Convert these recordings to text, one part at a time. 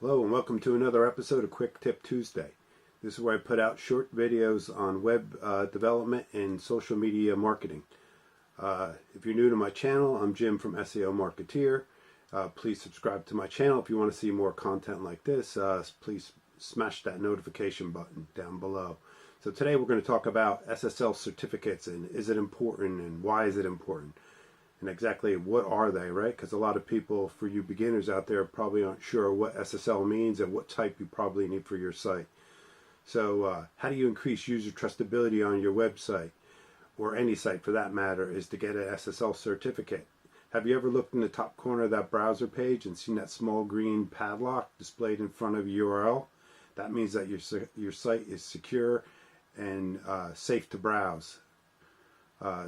Hello and welcome to another episode of Quick Tip Tuesday. This is where I put out short videos on web development and social media marketing. If you're new to my channel, I'm Jim from SEO Marketeer. Please subscribe to my channel if you want to see more content like this. Please smash that notification button down below. So today we're going to talk about SSL certificates and is it important and why is it important? And exactly what are they, right? Because a lot of people, for you beginners out there, probably aren't sure what SSL means and what type you probably need for your site. So how do you increase user trustability on your website, or any site for that matter, is to get an SSL certificate. Have you ever looked in the top corner of that browser page and seen that small green padlock displayed in front of your URL? That means that your site is secure and safe to browse.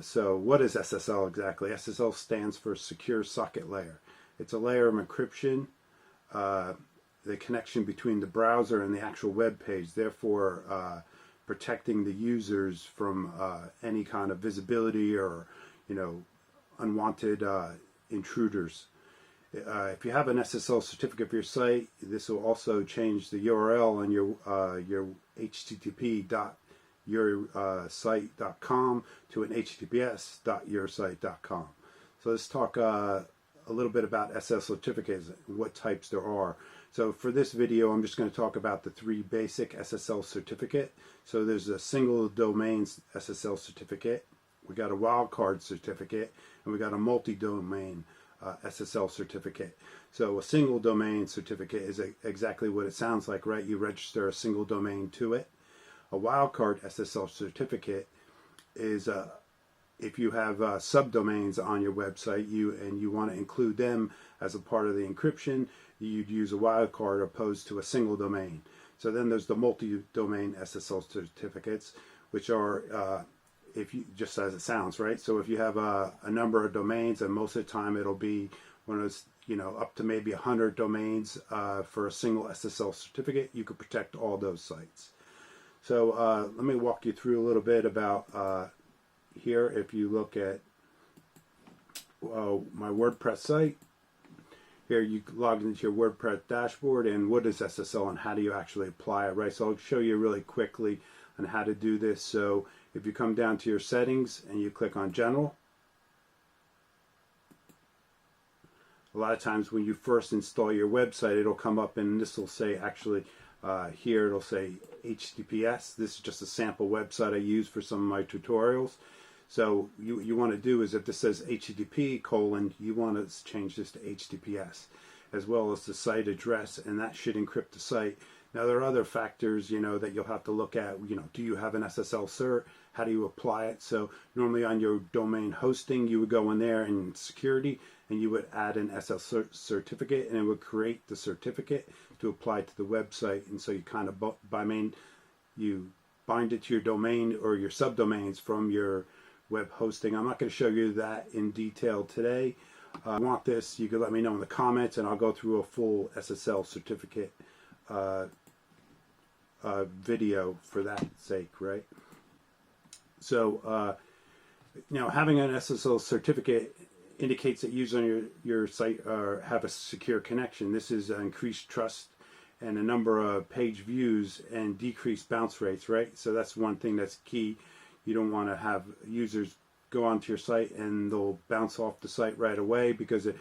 So what is SSL exactly? SSL stands for Secure Socket Layer. It's a layer of encryption, the connection between the browser and the actual web page, therefore protecting the users from any kind of visibility or unwanted intruders. If you have an SSL certificate for your site, this will also change the URL on your http.yoursite.com to an https.yoursite.com. So let's talk a little bit about SSL certificates and what types there are. So for this video, I'm just going to talk about the three basic SSL certificate. So there's a single domain SSL certificate, we got a wildcard certificate, and we got a multi-domain SSL certificate. So a single domain certificate is exactly what it sounds like, right? You register a single domain to it. A wildcard SSL certificate is if you have subdomains on your website and you want to include them as a part of the encryption, you'd use a wildcard opposed to a single domain. So then there's the multi-domain SSL certificates, which are if you, just as it sounds, right? So if you have a number of domains, and most of the time it'll be one of those, up to maybe 100 domains for a single SSL certificate, you could protect all those sites. So let me walk you through a little bit about here. If you look at my WordPress site, here you log into your WordPress dashboard, and what is SSL and how do you actually apply it, right? So I'll show you really quickly on how to do this. So if you come down to your settings and you click on General, a lot of times when you first install your website, it'll come up and this will say actually here it'll say HTTPS. This is just a sample website I use for some of my tutorials. So you want to do is if this says HTTP : you want to change this to HTTPS, as well as the site address, and that should encrypt the site. Now there are other factors that you'll have to look at. Do you have an SSL cert? How do you apply it? So normally on your domain hosting, you would go in there in security and you would add an SSL certificate, and it would create the certificate to apply to the website. And so you kind of you bind it to your domain or your subdomains from your web hosting. I'm not going to show you that in detail today. If you want this, you can let me know in the comments and I'll go through a full SSL certificate video for that sake, right? So having an SSL certificate indicates that users on your site have a secure connection. This is increased trust and a number of page views and decreased bounce rates, right? So that's one thing that's key. You don't want to have users go onto your site and they'll bounce off the site right away, because it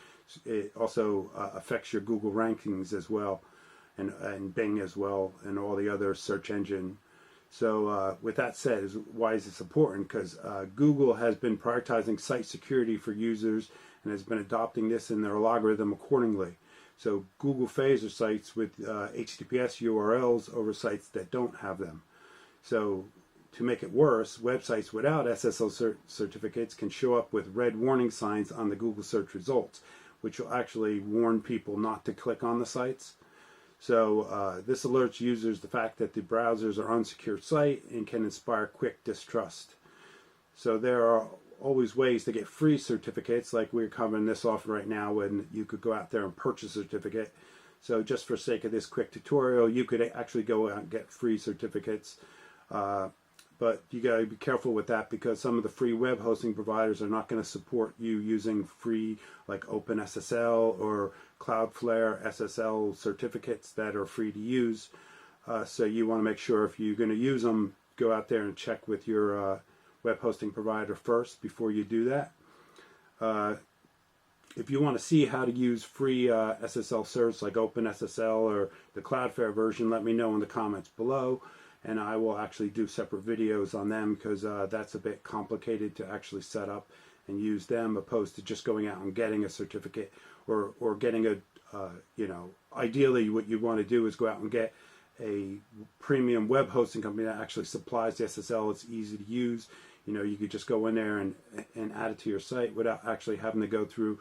also affects your Google rankings as well, and Bing as well, and all the other search engine. So with that said, why is this important? Because Google has been prioritizing site security for users and has been adopting this in their algorithm accordingly. So Google favors sites with HTTPS URLs over sites that don't have them. So to make it worse, websites without SSL certificates can show up with red warning signs on the Google search results, which will actually warn people not to click on the sites. So this alerts users the fact that the browsers are an unsecure site and can inspire quick distrust. So there are always ways to get free certificates, like we're covering this off right now, when you could go out there and purchase a certificate. So just for sake of this quick tutorial, you could actually go out and get free certificates. But you got to be careful with that because some of the free web hosting providers are not going to support you using free like OpenSSL or Cloudflare SSL certificates that are free to use. So you want to make sure if you're going to use them, go out there and check with your web hosting provider first before you do that. If you want to see how to use free SSL certs like OpenSSL or the Cloudflare version, let me know in the comments below, and I will actually do separate videos on them because that's a bit complicated to actually set up and use them, opposed to just going out and getting a certificate or getting a, ideally what you want to do is go out and get a premium web hosting company that actually supplies the SSL. It's easy to use. You could just go in there and add it to your site without actually having to go through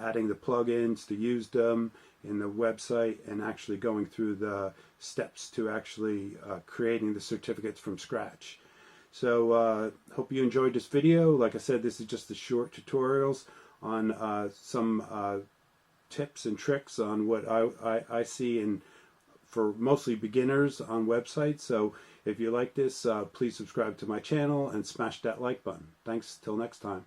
adding the plugins to use them in the website and actually going through the steps to actually creating the certificates from scratch. So hope you enjoyed this video. Like I said, this is just the short tutorials on some tips and tricks on what I see in for mostly beginners on websites. So if you like this, please subscribe to my channel and smash that like button. Thanks, till next time.